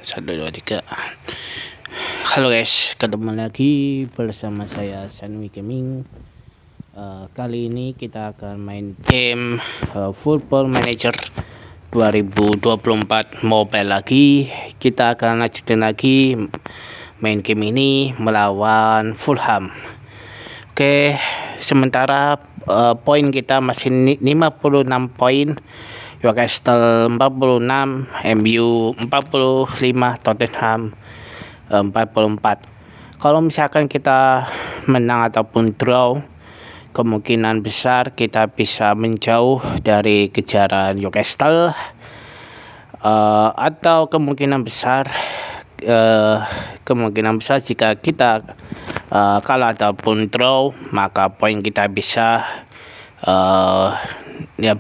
1, 2, 3. Halo guys, ketemu lagi bersama saya Sanwi Gaming. Kali ini kita akan main game Football Manager 2024 mobile lagi. Kita akan lanjutin lagi main game ini melawan Fulham. Oke, sementara poin kita masih 56 poin. Newcastle 46, MU 45, Tottenham 44. Kalau misalkan kita menang ataupun draw, kemungkinan besar kita bisa menjauh dari kejaran Newcastle, atau kemungkinan besar jika kita kalah ataupun draw, maka poin kita bisa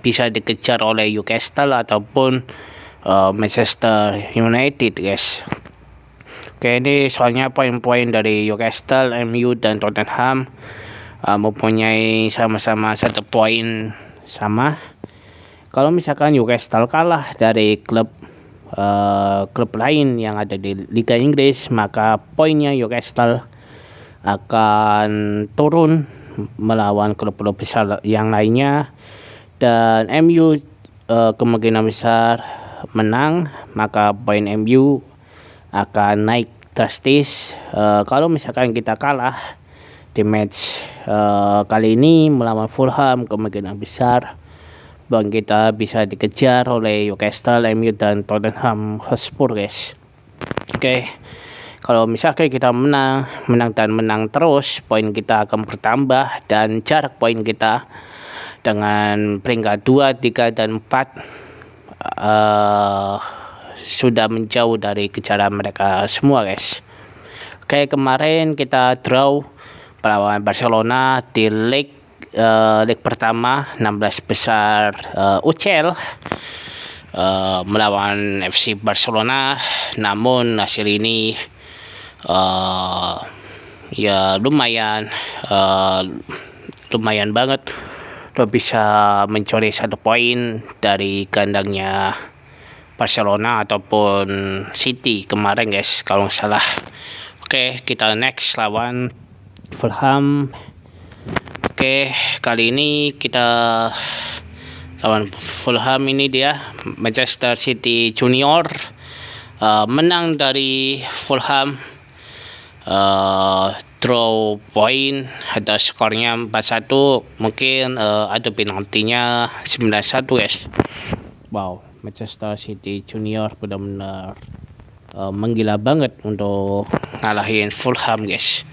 bisa dikejar oleh Newcastle ataupun Manchester United, guys. Oke, ini soalnya poin-poin dari Newcastle, MU dan Tottenham mempunyai sama-sama 1 poin sama. Kalau misalkan Newcastle kalah dari klub lain yang ada di Liga Inggris, maka poinnya Newcastle akan turun melawan klub-klub besar yang lainnya, dan MU kemungkinan besar menang, maka poin MU akan naik drastis. Kalau misalkan kita kalah di match kali ini melawan Fulham, kemungkinan besar poin kita bisa dikejar oleh Newcastle, MU dan Tottenham Hotspur, guys. Oke. Kalau misalkan kita menang terus, poin kita akan bertambah dan jarak poin kita dengan peringkat 2, 3, dan 4 sudah menjauh dari kejaran mereka semua, guys. Oke, kemarin kita draw melawan Barcelona di leg pertama 16 besar UCL melawan FC Barcelona. Namun hasil ini ya lumayan banget. Lo bisa mencuri 1 poin dari kandangnya Barcelona ataupun City kemarin, guys, kalau nggak salah. Oke, kita next lawan Fulham. Oke, kali ini kita lawan Fulham. Ini dia Manchester City Junior, menang dari Fulham, draw point atau skornya 4-1, mungkin ada penaltinya 9-1, guys. Wow, Manchester City Junior benar-benar menggila banget untuk ngalahin Fulham, guys.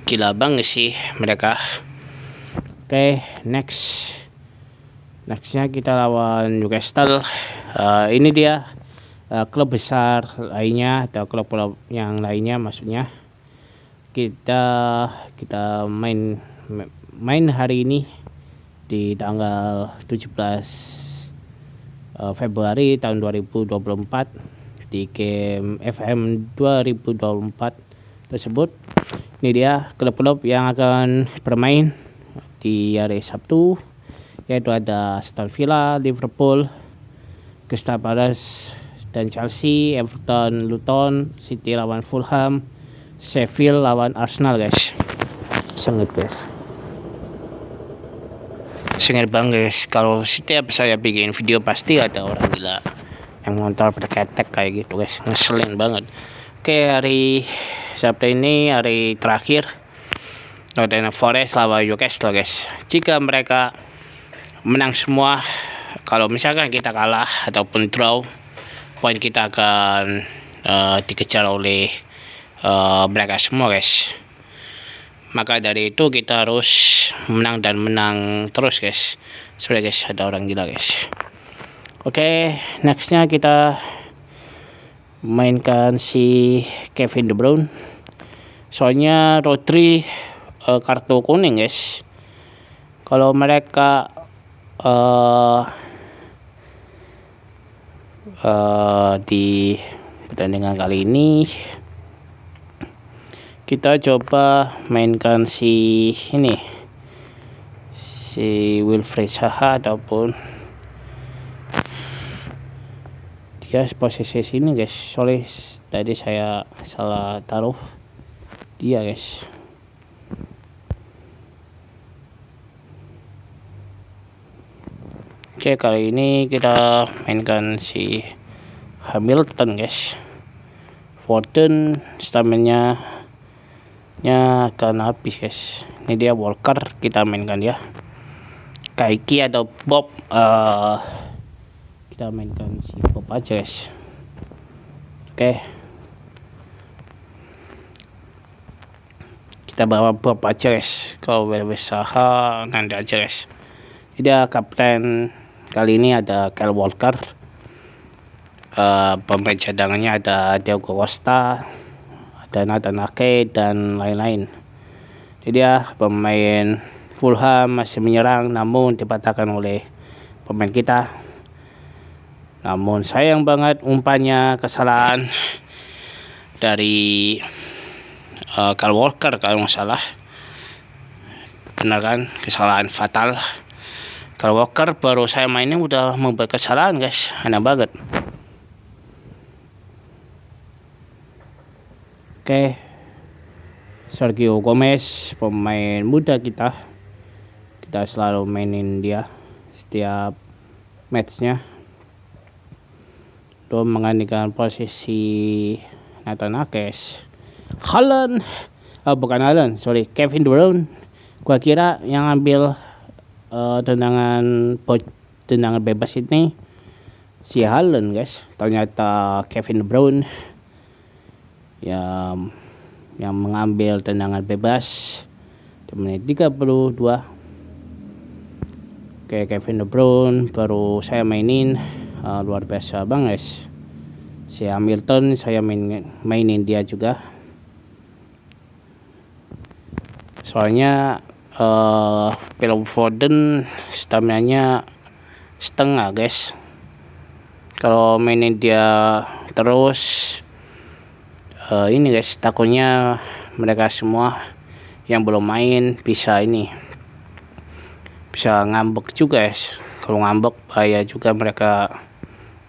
Gila banget sih mereka. Oke, nextnya kita lawan Newcastle. Ini dia klub besar lainnya atau klub-klub yang lainnya, maksudnya kita main hari ini di tanggal 17 Februari tahun 2024 di game FM 2024 tersebut. Ini dia klub-klub yang akan bermain di hari Sabtu, yaitu ada Aston Villa, Liverpool, Crystal Palace dan Chelsea, Everton, Luton, City lawan Fulham, Sheffield lawan Arsenal, guys. Sengit, guys. Sengit banget, guys. Kalau setiap saya bikin video pasti ada orang gila yang motor berketek kayak gitu, guys. Ngeselin banget. Oke, hari Sabtu ini hari terakhir Nottingham Forest lawan Newcastle, guys. Jika mereka menang semua, kalau misalkan kita kalah ataupun draw, poin kita akan dikejar oleh mereka semua, guys. Maka dari itu kita harus menang dan menang terus, guys. Sorry, guys, ada orang gila, guys. Oke, nextnya kita mainkan si Kevin De Bruyne. Soalnya Rodri kartu kuning, guys. Kalau mereka di pertandingan kali ini, kita coba mainkan si Wilfried Zaha ataupun dia posisi sini guys. Sorry tadi saya salah taruh dia guys. Oke, kali ini kita mainkan si Hamilton guys. Foden stamina nya akan habis guys. Ini dia Walker, kita mainkan dia. Kaiki atau Bob, kita mainkan si Bob aja guys. Oke, kita bawa Bob aja guys. Kalau berusaha nanti aja guys. Dia kapten. Kali ini ada Kyle Walker, pemain cadangannya ada Diego Costa, ada Nathan Ake dan lain-lain. Jadi dia pemain Fulham masih menyerang, namun dipatahkan oleh pemain kita. Namun sayang banget umpannya kesalahan dari Kyle Walker kalau nggak salah. Benar kan, kesalahan fatal. Kalau Walker baru saya mainin udah membuat kesalahan guys, aneh banget. Oke, Sergio Gomez, pemain muda kita selalu mainin dia setiap matchnya. Untuk menggantikan posisi Nathan Ake. Haaland, bukan Haaland, sorry, Kevin De Bruyne. Gua kira yang ambil tendangan bebas ini si Haaland guys, ternyata Kevin De Bruyne yang mengambil tendangan bebas di menit 32. Oke, Kevin De Bruyne baru saya mainin, luar biasa bang guys. Si Hamilton saya mainin dia juga, soalnya Phil Foden stamina-nya setengah guys. Kalau mainin dia terus ini guys, takutnya mereka semua yang belum main bisa ngambek juga guys. Kalau ngambek bahaya juga, mereka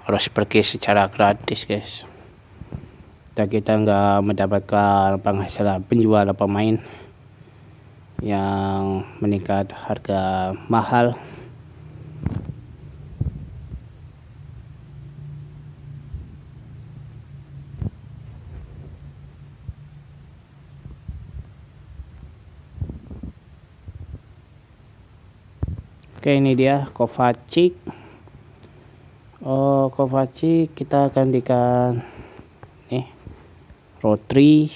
harus pergi secara gratis guys, dan kita nggak mendapatkan penghasilan penjualan pemain yang meningkat harga mahal. Oke, ini dia Kovacic. Kovacic kita gantikan nih Rodri,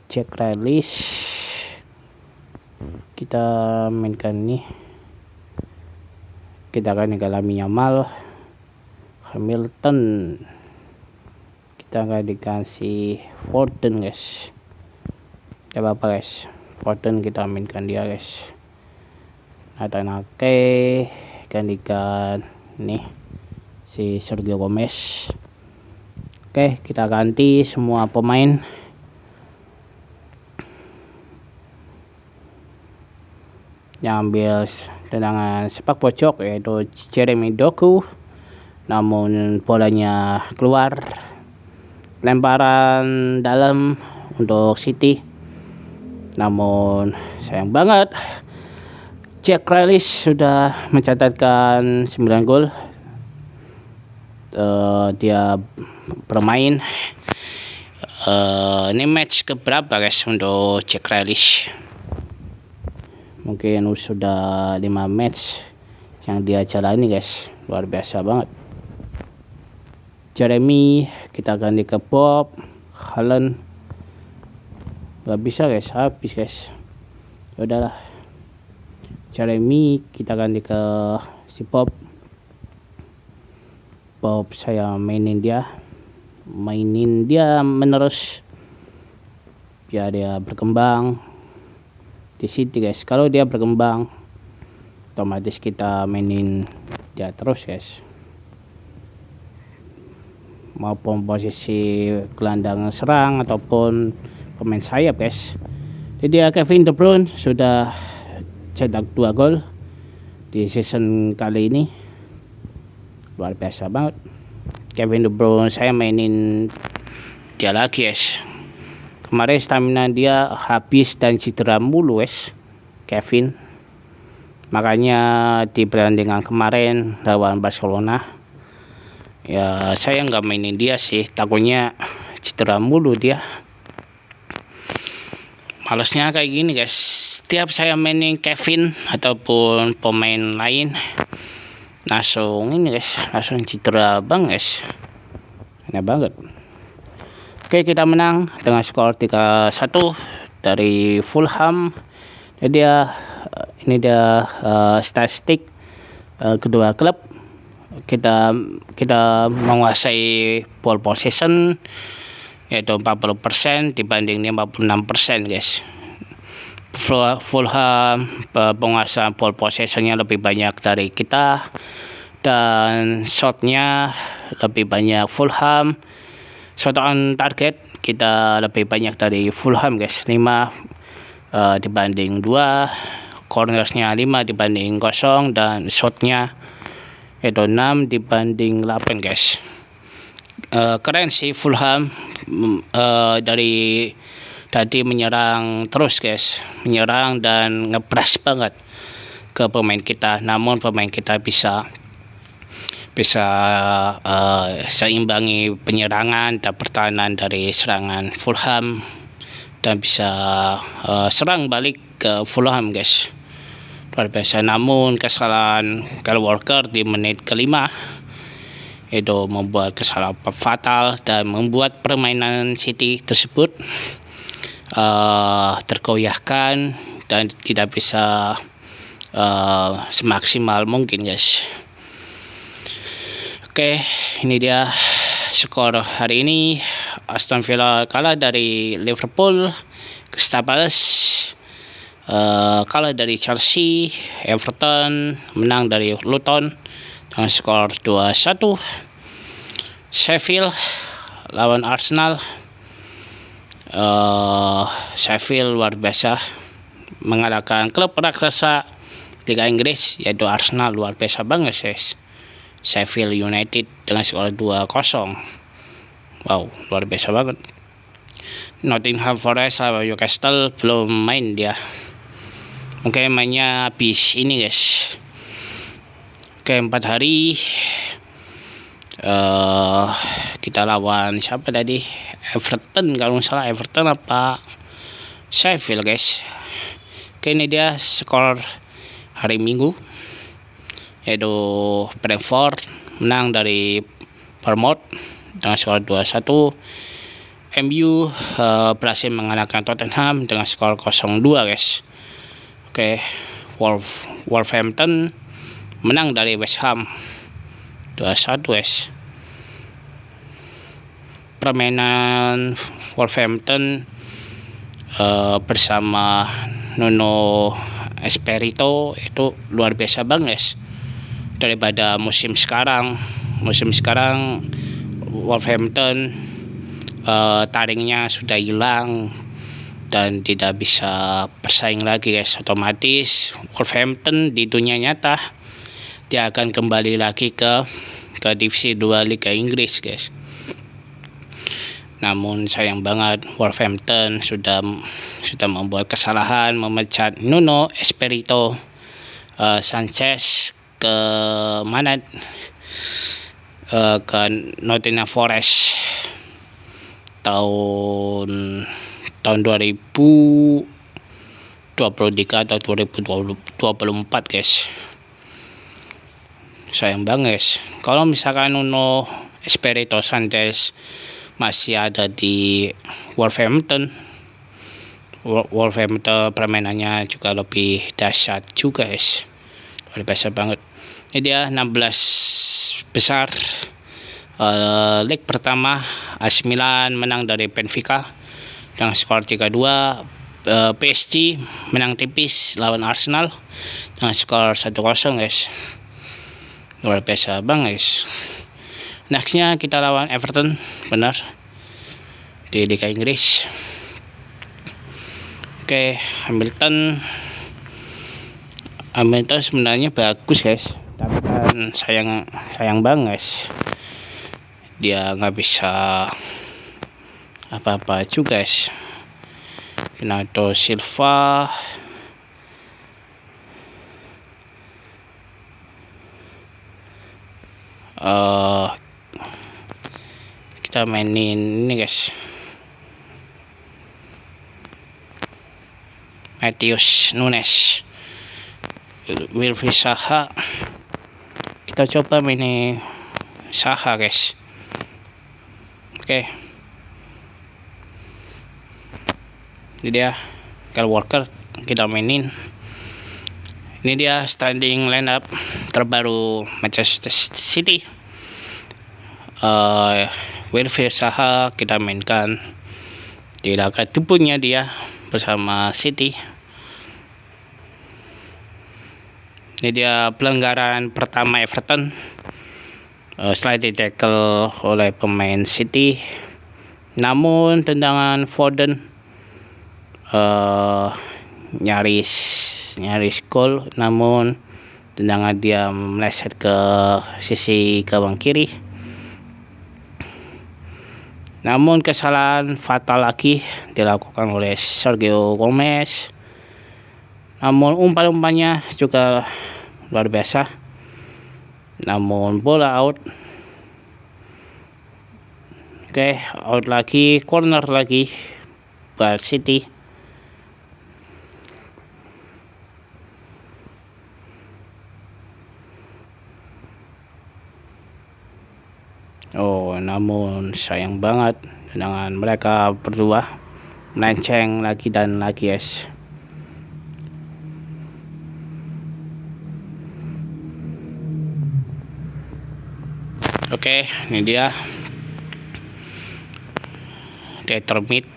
Jack Grealish. Kita mainkan nih, kita gantikan Lamine Yamal, Hamilton. Kita gantikan si Foden guys. Gak apa-apa guys, Foden kita mainkan dia guys. Nathan Ake, gantikan nih si Sergio Gomez. Oke, kita ganti semua pemain. Yang ambil tendangan sepak pojok yaitu Jeremy Doku, namun bolanya keluar. Lemparan dalam untuk City, namun sayang banget Jack Grealish sudah mencatatkan 9 gol. Dia bermain ini match keberapa guys untuk Jack Grealish? Mungkin sudah 5 match yang dia jalani guys, luar biasa banget. Jeremy kita ganti ke Bob. Haaland gak bisa guys, habis guys. Udahlah, Jeremy kita ganti ke si Bob. Bob saya mainin dia menerus biar dia berkembang di City guys. Kalau dia berkembang otomatis kita mainin dia terus guys, maupun posisi gelandang serang ataupun pemain sayap guys. Jadi Kevin De Bruyne sudah cetak 2 gol di season kali ini. luar biasa banget. Kevin De Bruyne saya mainin dia lagi guys. Kemarin stamina dia habis dan cedera mulu guys, Kevin. Makanya di pertandingan kemarin lawan Barcelona ya saya nggak mainin dia sih, takutnya cedera mulu dia. Malesnya kayak gini guys, setiap saya mainin Kevin ataupun pemain lain langsung ini guys, langsung cedera bang guys, aneh banget. Oke, kita menang dengan skor 3-1 dari Fulham. Jadi ini dia statistik kedua klub. Kita menguasai ball possession yaitu 40% dibanding 56% guys. Fulham penguasaan ball possessionnya lebih banyak dari kita, dan shotnya lebih banyak Fulham. Shot on target kita lebih banyak dari Fulham guys, 5 dibanding 2, cornersnya 5 dibanding 0, dan shotnya itu 6 dibanding 8 guys. Keren sih Fulham, dari tadi menyerang terus guys, menyerang dan ngepres banget ke pemain kita, namun pemain kita bisa seimbangi penyerangan dan pertahanan dari serangan Fulham, dan bisa serang balik ke Fulham guys, luar biasa. Namun kesalahan Kyle Walker di menit kelima itu membuat kesalahan fatal dan membuat permainan City tersebut tergoyahkan dan tidak bisa semaksimal mungkin guys. Oke, ini dia skor hari ini. Aston Villa kalah dari Liverpool, Crystal Palace kalah dari Chelsea, Everton menang dari Luton dengan skor 2-1. Sheffield lawan Arsenal. Sheffield luar biasa mengalahkan klub raksasa Liga Inggris yaitu Arsenal, luar biasa banget guys. Sheffield United dengan skor 2-0. Wow, luar biasa banget. Nottingham Forest lawan Newcastle belum main dia. Mungkin mainnya habis ini guys. Oke, 4 hari kita lawan siapa tadi? Everton kalau nggak salah, Everton apa Sheffield guys. Oke, ini dia skor hari Minggu yaitu Brentford menang dari Bournemouth dengan skor 2-1. MU berhasil mengalahkan Tottenham dengan skor 0-2 guys. Oke, Wolverhampton menang dari West Ham 2-1 guys. Permainan Wolverhampton bersama Nuno Espirito itu luar biasa banget guys. Daripada musim sekarang Wolverhampton taringnya sudah hilang dan tidak bisa bersaing lagi guys. Otomatis Wolverhampton di dunia nyata dia akan kembali lagi ke divisi 2 Liga Inggris guys. Namun sayang banget Wolverhampton sudah membuat kesalahan memecat Nuno Espirito Sanchez ke mana, ke Nottingham Forest tahun 2023 atau 2024 guys. Sayang banget guys. Kalau misalkan Nuno Espirito Sanchez masih ada di Wolverhampton permainannya juga lebih dahsyat juga guys, luar biasa banget. Ini dia 16 besar leg pertama. AC Milan menang dari Benfica dengan skor 3-2. PSG menang tipis lawan Arsenal dengan skor 1-0 guys, luar biasa banget guys. Nextnya kita lawan Everton, benar, di Liga Inggris. Oke, Hamilton sebenarnya bagus guys, tapi dan sayang banget dia nggak bisa apa-apa juga guys. Bernardo Silva, kita mainin ini guys, Matheus Nunes, Wilfried Zaha. Kita coba mainin Zaha guys. Oke. Ini dia Kyle Walker, kita mainin. Ini dia standing lineup terbaru Manchester City. Wilfried Zaha kita mainkan di laga debutnya dia bersama City. Ini dia pelanggaran pertama Everton setelah di-tackle oleh pemain City. Namun tendangan Foden nyaris gol, namun tendangan dia meleset ke sisi gawang kiri. Namun kesalahan fatal lagi dilakukan oleh Sergio Gomez. Namun umpan-umpannya juga luar biasa. Namun bola out. Oke, out lagi, corner lagi buat City. Oh, namun sayang banget dengan mereka berdua melenceng lagi dan lagi guys. Oke, ini dia determinate.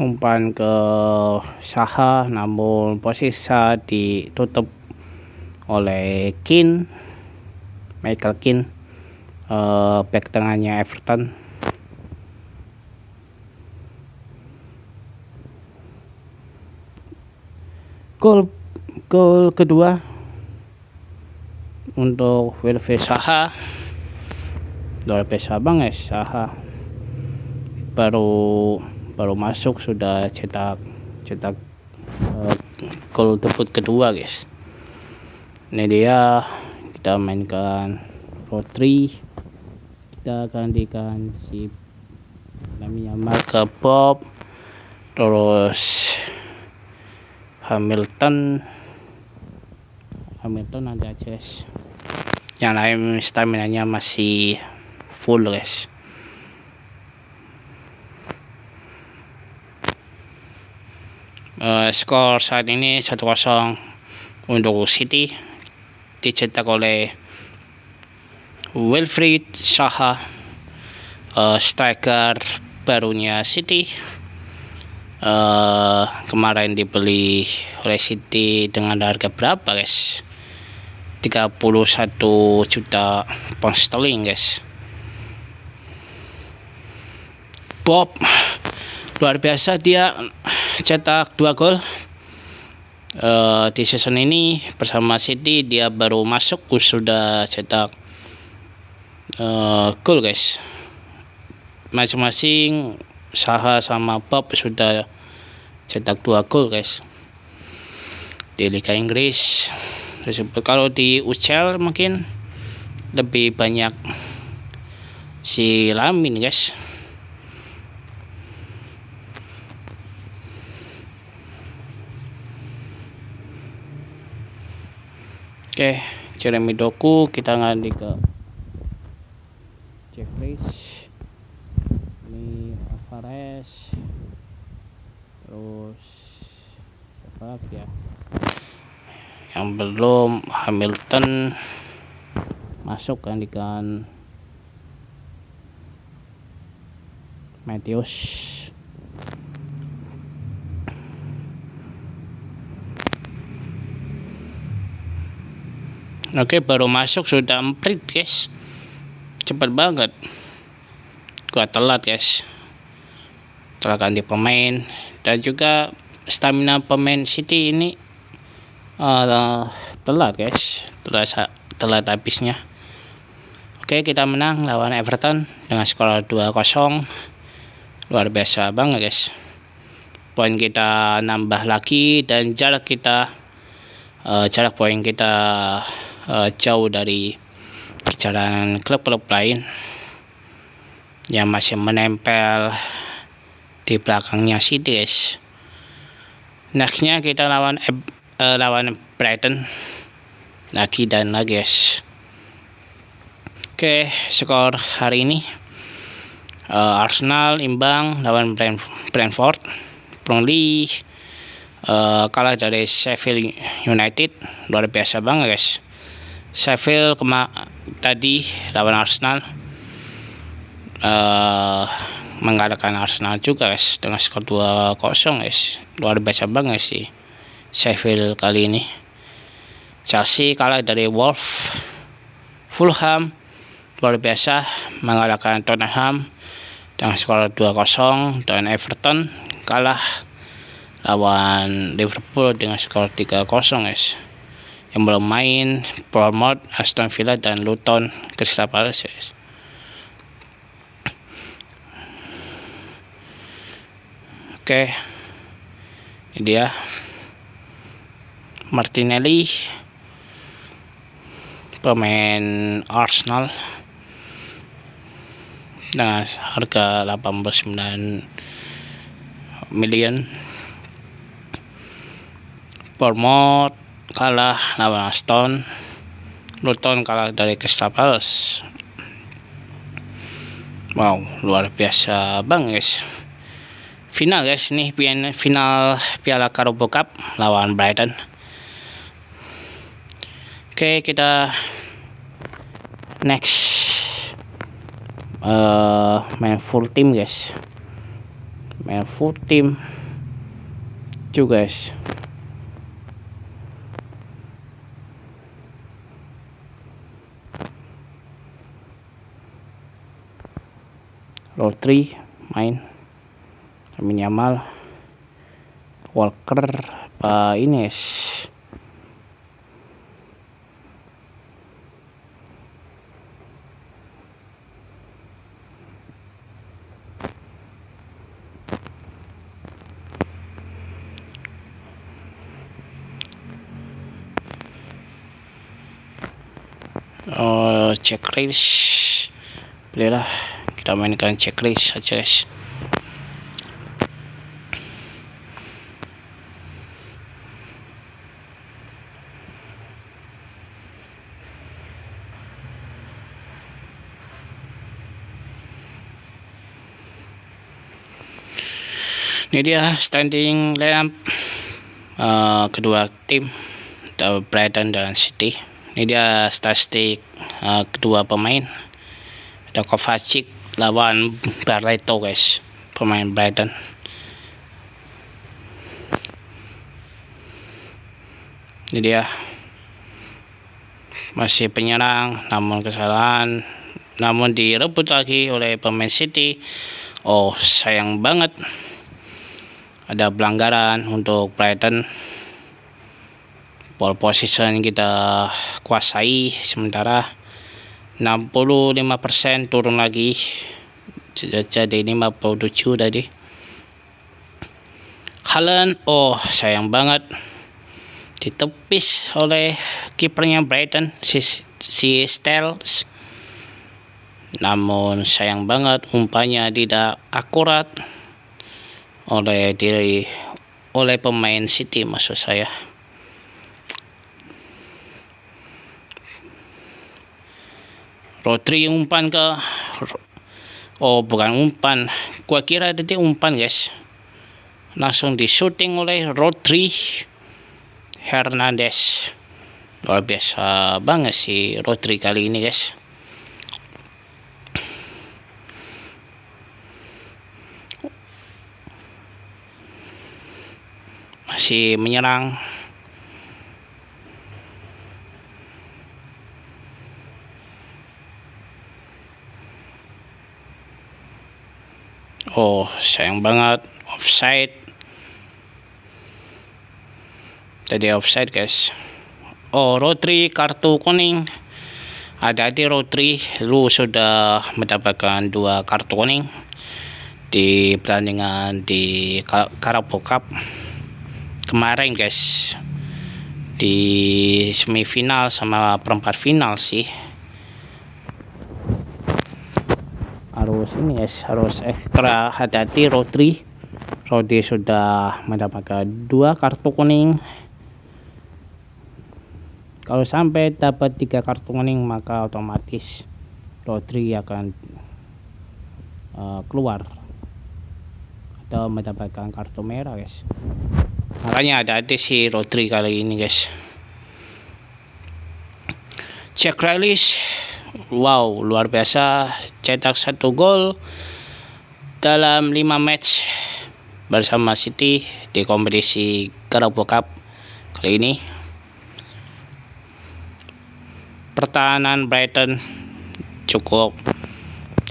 Umpan ke Zaha, namun posisi ditutup oleh Michael Keane, back tengahnya Everton. Gol kedua untuk Wilfried Zaha. Luar biasa banget Zaha, baru masuk sudah cetak gol debut kedua guys. Ini dia, kita mainkan Rodri, kita gantikan si namanya Mark Bob, terus Hamilton ada guys. Yang lain stamina-nya masih full guys. Skor saat ini 1-0 untuk City, dicetak oleh Wilfried Zaha, striker barunya City. Kemarin dibeli oleh City dengan harga berapa guys? 31 juta pound sterling guys. Bob luar biasa, dia cetak 2 gol di season ini bersama City. Dia baru masuk sudah cetak gol guys. Masing-masing Zaha sama Bob sudah cetak 2 gol guys di Liga Inggris. Kalau di UCL mungkin lebih banyak si Lamin guys. Oke, Jeremy Doku kita ganti ke Jack Grealish, ini Alvarez, terus siapa lagi ya yang belum, Hamilton masuk, gantikan Matheus. Oke, baru masuk sudah emprit guys, cepat banget. Gua telat guys, telah ganti pemain, dan juga stamina pemain City ini telat guys, telat habisnya. Oke, kita menang lawan Everton dengan skor 2-0. Luar biasa banget guys. Poin kita nambah lagi, dan jarak poin kita jauh dari kisaran klub-klub lain yang masih menempel di belakangnya City guys. Nextnya kita lawan Brighton lagi dan lagi guys. Oke, skor hari ini Arsenal imbang lawan Brentford. Burnley kalah dari Sheffield United. Luar biasa banget guys. Sheffield tadi lawan Arsenal mengalahkan Arsenal juga guys dengan skor 2-0 guys. Luar biasa banget sih Sheffield kali ini. Chelsea kalah dari Wolves. Fulham luar biasa mengalahkan Tottenham dengan skor 2-0, dan Everton kalah lawan Liverpool dengan skor 3-0 guys. Yang belum main Bournemouth, Aston Villa, dan Luton Crystal Palace guys. Oke, ini dia Martinelli, pemain Arsenal, dengan harga 89 million. Bournemouth kalah lawan Aston. Luton kalah dari Crystal Palace. Wow, luar biasa bang guys. Final guys, ini final Piala Carabao Cup lawan Brighton. Oke, kita next main full team guys. Main full team juga guys. Rodri main, Lamine Yamal, Walker, ini guys. Checklist, bolehlah kita mainkan checklist saja guys. Ini dia standing lineup kedua tim, Brighton dan City. Ini dia statistik kedua pemain. Ada Kovacic lawan Barreto guys, pemain Brighton. Ini dia, masih penyerang namun kesalahan, namun direbut lagi oleh pemain City. Oh, sayang banget, ada pelanggaran untuk Brighton. Ball position kita kuasai sementara 65%, turun lagi jadi 57 tadi. Haaland, oh sayang banget, ditepis oleh kipernya Brighton, si Styles. Namun sayang banget umpannya tidak akurat oleh pemain City, maksud saya. Rodri umpan bukan umpan, gua kira tadi umpan guys, langsung di shooting oleh Rodri Hernandez. Luar biasa banget sih Rodri kali ini guys. Masih menyerang. Oh, sayang banget, offside. Tadi offside guys. Oh, Rodri kartu kuning. Hati-hati Rodri, lu sudah mendapatkan 2 kartu kuning di pertandingan di Carabao Cup kemarin guys, di semifinal sama perempat final sih. Harus ini guys, harus ekstra hati-hati Rodri sudah mendapatkan 2 kartu kuning. Kalau sampai dapat 3 kartu kuning maka otomatis Rodri akan keluar atau mendapatkan kartu merah guys. Makanya hati-hati si Rodri kali ini guys. Jack Grealish, wow, luar biasa, cetak 1 gol dalam 5 match bersama City di kompetisi Carabao Cup kali ini. Pertahanan Brighton cukup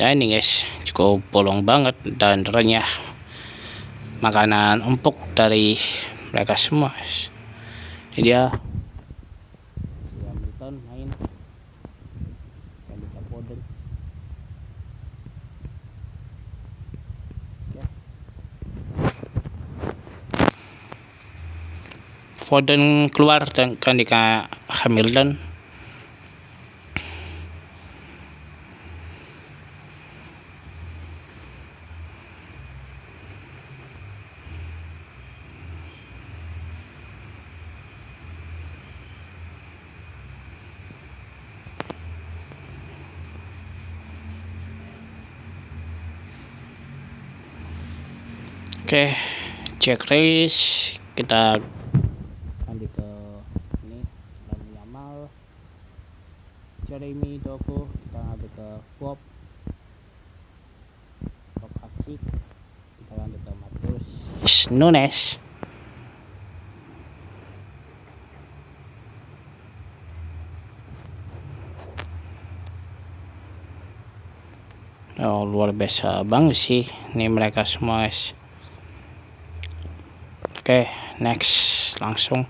ini guys, cukup bolong banget dan renyah, makanan empuk dari mereka semua guys. Ini dia si Hamilton main, Foden. Foden keluar dan ketika Hamilton. Oke, Jack Grealish, kita lanjut ke ini Lamine Yamal, Jeremy Doku, kita lanjut ke Bob Hatsik, kita lanjut ke Matheus Nunes. Oh, luar biasa banget sih ini mereka semua guys. Oke, next langsung.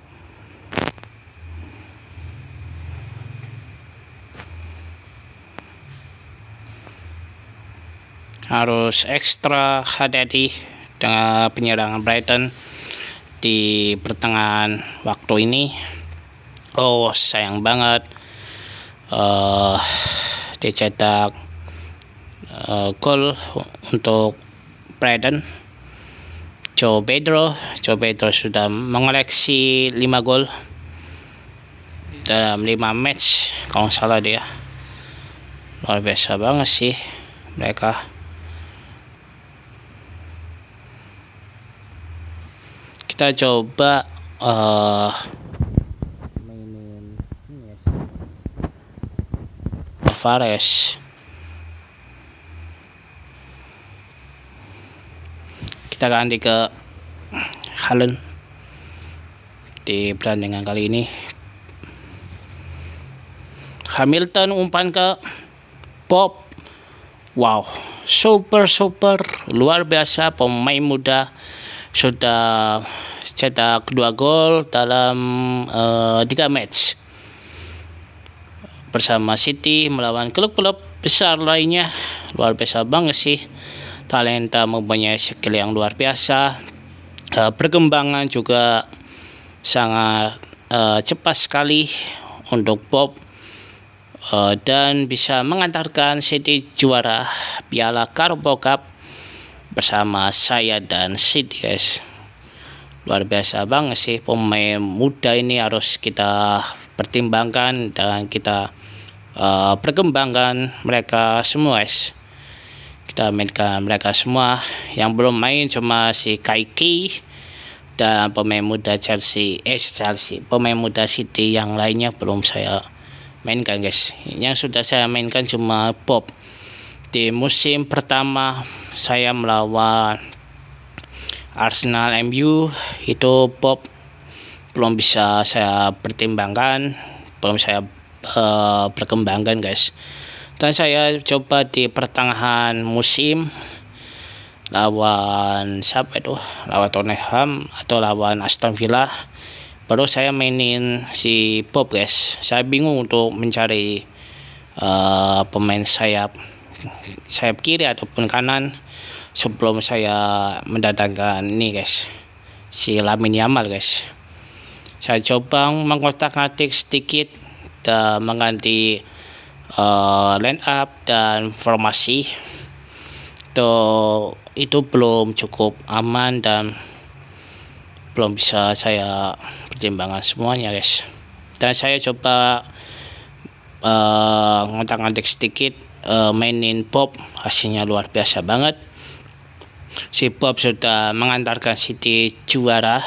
Harus ekstra hati-hati dengan penyerangan Brighton di pertengahan waktu ini. Oh, sayang banget dicetak gol untuk Brighton. Joe Pedro sudah mengoleksi 5 gol dalam 5 match kalau nggak salah dia. Luar biasa banget sih mereka. Kita coba mainin Alvarez. Kita ganti ke Haaland di pertandingan kali ini. Hamilton umpan ke Bob. Wow, super luar biasa, pemain muda sudah cetak 2 gol dalam 3 match bersama City melawan klub-klub besar lainnya. Luar biasa banget sih, talenta mempunyai skill yang luar biasa, perkembangan juga sangat cepat sekali untuk Bob, dan bisa mengantarkan City juara Piala Carabao Cup bersama saya dan City guys. Luar biasa banget sih, pemain muda ini harus kita pertimbangkan dan kita perkembangan mereka semua guys. Kita mainkan mereka semua. Yang belum main cuma si Kaiki dan pemain muda pemain muda City yang lainnya belum saya mainkan guys. Yang sudah saya mainkan cuma Bob. Di musim pertama saya melawan Arsenal MU itu Bob belum bisa saya pertimbangkan, belum saya perkembangkan guys. Dan saya coba di pertengahan musim lawan siapa itu, lawan Tottenham atau lawan Aston Villa, baru saya mainin si Bob guys. Saya bingung untuk mencari pemain sayap kiri ataupun kanan sebelum saya mendatangkan ini guys, si Lamine Yamal guys. Saya coba mengotak-atik sedikit dan mengganti line up dan formasi. Itu belum cukup aman dan belum bisa saya pertimbangkan semuanya guys. Dan saya coba ngotak-ngatik sedikit, mainin Bob, hasilnya luar biasa banget. Si Bob sudah mengantarkan City juara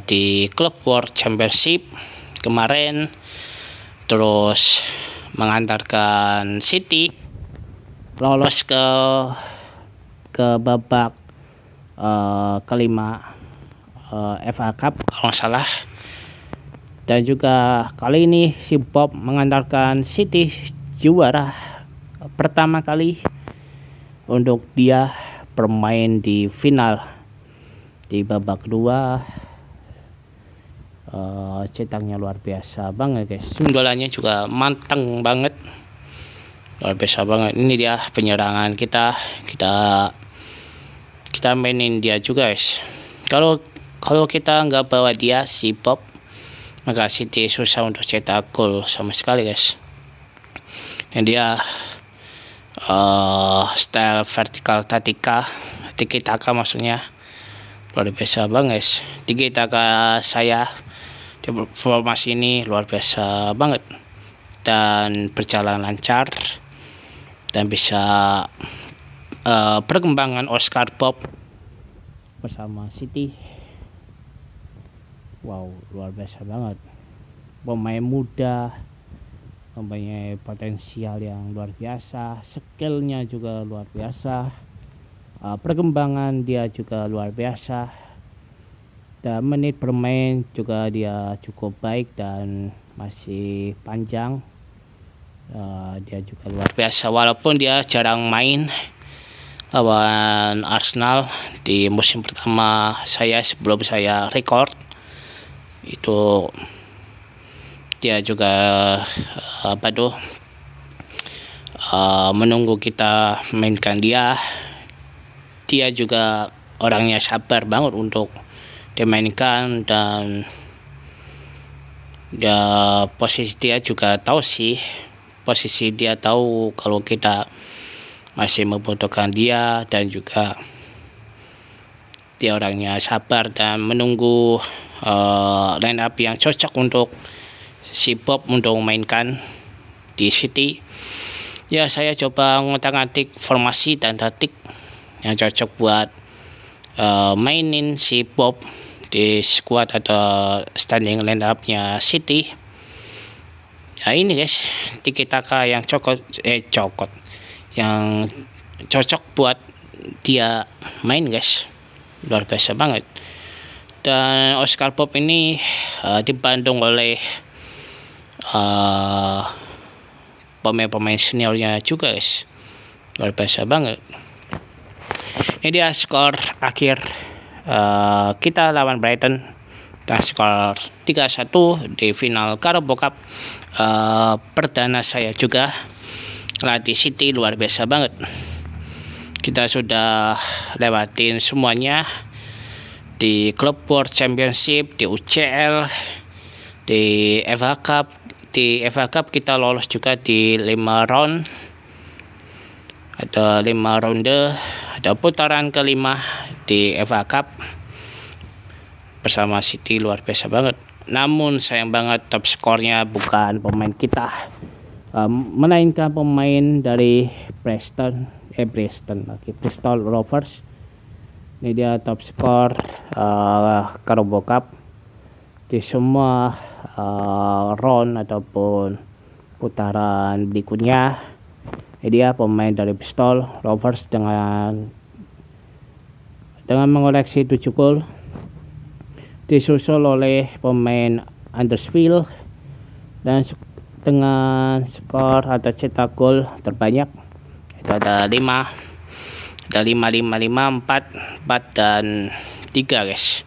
di Club World Championship kemarin, terus mengantarkan City lolos ke babak kelima FA Cup kalau nggak salah. Dan juga kali ini si Bob mengantarkan City juara pertama kali untuk dia bermain di final. Di babak kedua cetaknya luar biasa banget guys. Golnya juga manteng banget, luar biasa banget. Ini dia penyerangan kita mainin dia juga guys. Kalau kita nggak bawa dia si Bob, maka City susah untuk cetak gol sama sekali guys. Dan dia style vertikal tiki taka maksudnya, luar biasa banget guys. Tiki taka saya di formasi ini luar biasa banget dan berjalan lancar dan bisa perkembangan Oscar Bob bersama City. Wow, luar biasa banget. Pemain muda, mempunyai potensial yang luar biasa, skillnya juga luar biasa, perkembangan dia juga luar biasa, dan menit bermain juga dia cukup baik dan masih panjang. Dia juga luar biasa walaupun dia jarang main lawan Arsenal di musim pertama saya sebelum saya record. Itu dia juga menunggu kita mainkan dia juga orangnya sabar banget untuk dimainkan, dan ya posisi dia tahu kalau kita masih membutuhkan dia, dan juga dia orangnya sabar dan menunggu line up yang cocok untuk si Bob untuk memainkan di City. Ya, saya coba ngotak-ngatik formasi dan taktik yang cocok buat mainin si Bob di squad atau standing line up-nya City. Nah ini guys, tiki taka yang yang cocok buat dia main guys, luar biasa banget. Dan Oscar Bob ini dibantu oleh pemain-pemain seniornya juga guys, luar biasa banget. Ini dia skor akhir kita lawan Brighton, dan skor 3-1 di final Carabao Cup perdana saya juga latih City, luar biasa banget. Kita sudah lewatin semuanya di Club World Championship, di UCL, di FA Cup. Di FA Cup kita lolos juga di 5 round, ada 5 ronde, ada putaran kelima di FA Cup bersama City, luar biasa banget. Namun sayang banget top skornya bukan pemain kita, melainkan pemain dari Bristol Rovers. Ini dia top skor Carabao Cup di semua round ataupun putaran berikutnya. Ini dia pemain dari Bristol Rovers dengan mengoleksi 7 gol, disusul oleh pemain Huddersfield dan dengan skor atau cetak gol terbanyak itu ada 5. Ada 5-5-5, 4-4 dan 3 guys.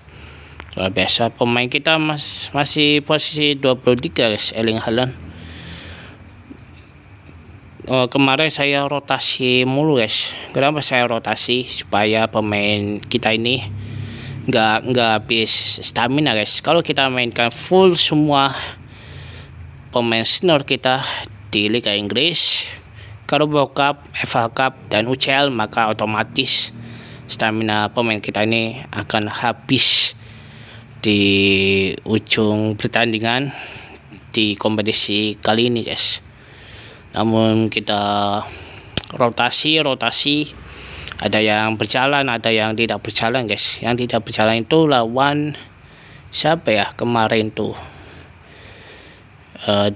Luar biasa, pemain kita masih posisi 23 guys, Erling Haaland. Kemarin saya rotasi mulu guys. Kenapa saya rotasi? Supaya pemain kita ini nggak habis stamina guys. Kalau kita mainkan full semua pemain senior kita di Liga Inggris, Carabao Cup, FA Cup, dan UCL, maka otomatis stamina pemain kita ini akan habis di ujung pertandingan di kompetisi kali ini guys. Namun kita rotasi, ada yang berjalan, ada yang tidak berjalan guys. Yang tidak berjalan itu lawan siapa ya kemarin tuh,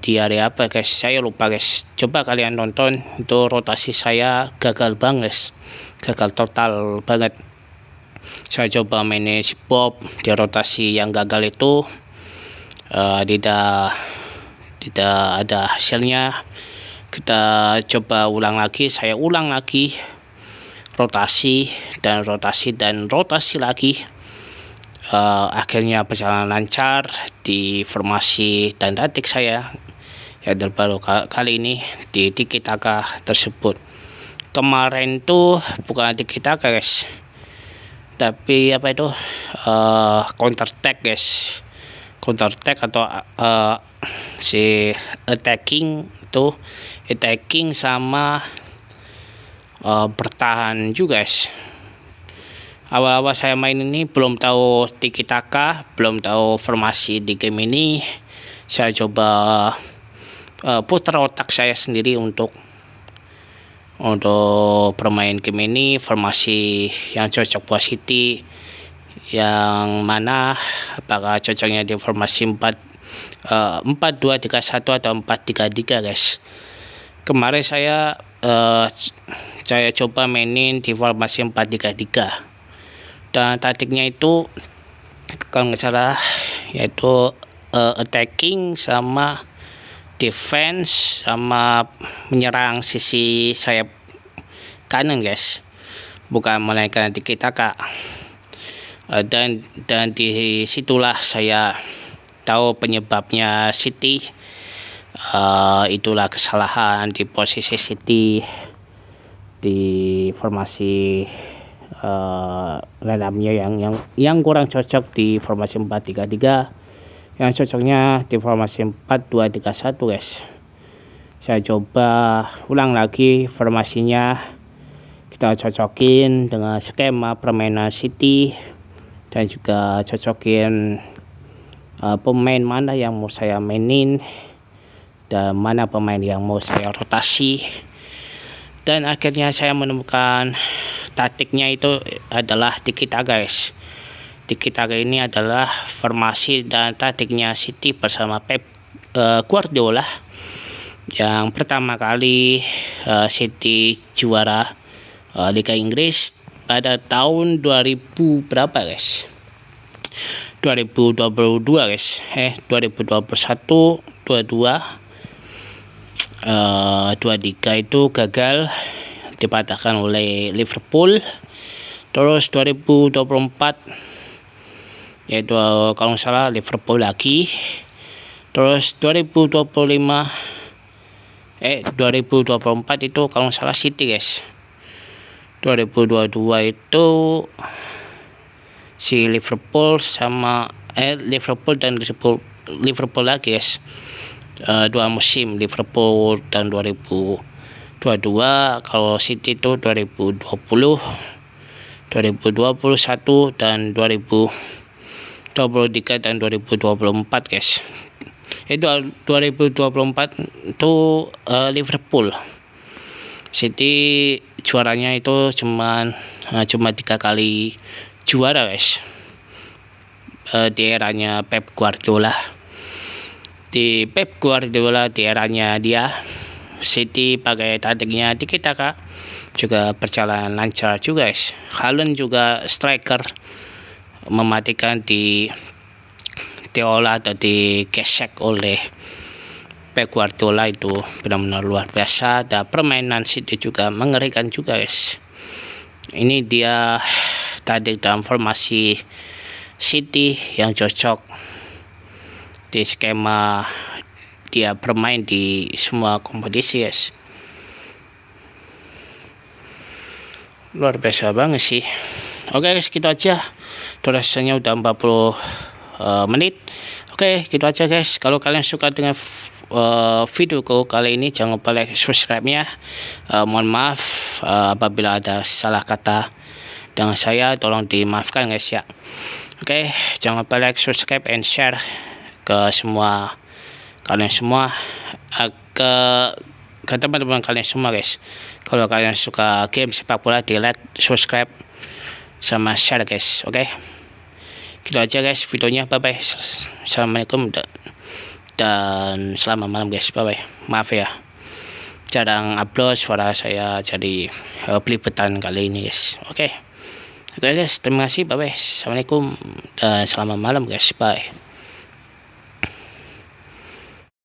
di hari apa guys, saya lupa guys. Coba kalian nonton, itu rotasi saya gagal banget guys, gagal total banget. Saya coba mainin si Bob di rotasi yang gagal itu, tidak ada hasilnya. Kita coba ulang lagi, saya ulang lagi rotasi lagi. Akhirnya berjalan lancar di formasi dan taktik saya yang terbaru kali ini di tiki taka tersebut. Kemarin tuh bukan tiki taka guys, tapi apa itu, counter attack guys, counter attack atau si attacking sama bertahan juga guys. Awal-awal saya main ini belum tahu tiki taka, belum tahu formasi di game ini. Saya coba putar otak saya sendiri untuk bermain game ini, formasi yang cocok buat City yang mana, apakah cocoknya di formasi 4-2-3-1 atau 4-3-3 guys. Kemarin saya coba mainin di formasi 4-3-3 dan taktiknya itu kalau nggak salah yaitu attacking sama defense sama menyerang sisi sayap kanan guys, bukan melainkan tiki taka. Dan disitulah saya tahu penyebabnya City. Itulah kesalahan di posisi City di formasi dalamnya yang kurang cocok di formasi 4-3-3, yang cocoknya di formasi 4-2-3-1 guys. Saya coba ulang lagi formasinya, kita cocokin dengan skema permainan City dan juga cocokin pemain mana yang mau saya mainin dan mana pemain yang mau saya rotasi. Dan akhirnya saya menemukan taktiknya itu adalah tiki taka guys. Tiki taka ini adalah formasi dan taktiknya City bersama Pep Guardiola. Yang pertama kali City juara Liga Inggris pada tahun 2000 berapa guys? 2022 guys. 2021, 22, 23 itu gagal dipatahkan oleh Liverpool. Terus 2024 yaitu kalau nggak salah Liverpool lagi. Terus 2024 itu kalau nggak salah City guys. 2022 itu si Liverpool sama Liverpool dan Liverpool lagi guys. 2 musim Liverpool tahun 2022, kalau City itu 2020, 2021 dan 2023 dan 2024 guys. Itu 2024 itu Liverpool. City juaranya itu cuma 3 kali juara guys. Di eranya Pep Guardiola. Di Pep Guardiola di eranya dia, City pakai taktiknya tiki taka juga berjalan lancar juga guys. Haaland juga striker mematikan diolah atau digesek oleh Pep Guardiola, itu benar-benar luar biasa. Dan permainan City juga mengerikan juga guys. Ini dia tadi dalam formasi City yang cocok di skema dia bermain di semua kompetisi, guys. Luar biasa banget sih. Oke guys, gitu aja. Durasinya udah 40 menit. Oke, gitu aja guys. Kalau kalian suka dengan videoku kali ini, jangan lupa like, subscribe-nya. Mohon maaf apabila ada salah kata dengan saya, tolong dimaafkan guys ya. Oke, jangan lupa like, subscribe, and share ke semua kalian semua, ke teman-teman kalian semua guys. Kalau kalian suka game sepak bola, di like, subscribe, sama share guys. Oke, gitu aja guys videonya. Bye bye. Assalamualaikum dan selamat malam guys. Bye bye. Maaf ya, jarang upload, suara saya jadi peliputan kali ini guys. Oke guys, terima kasih. Bye bye. Assalamualaikum dan selamat malam guys. Bye.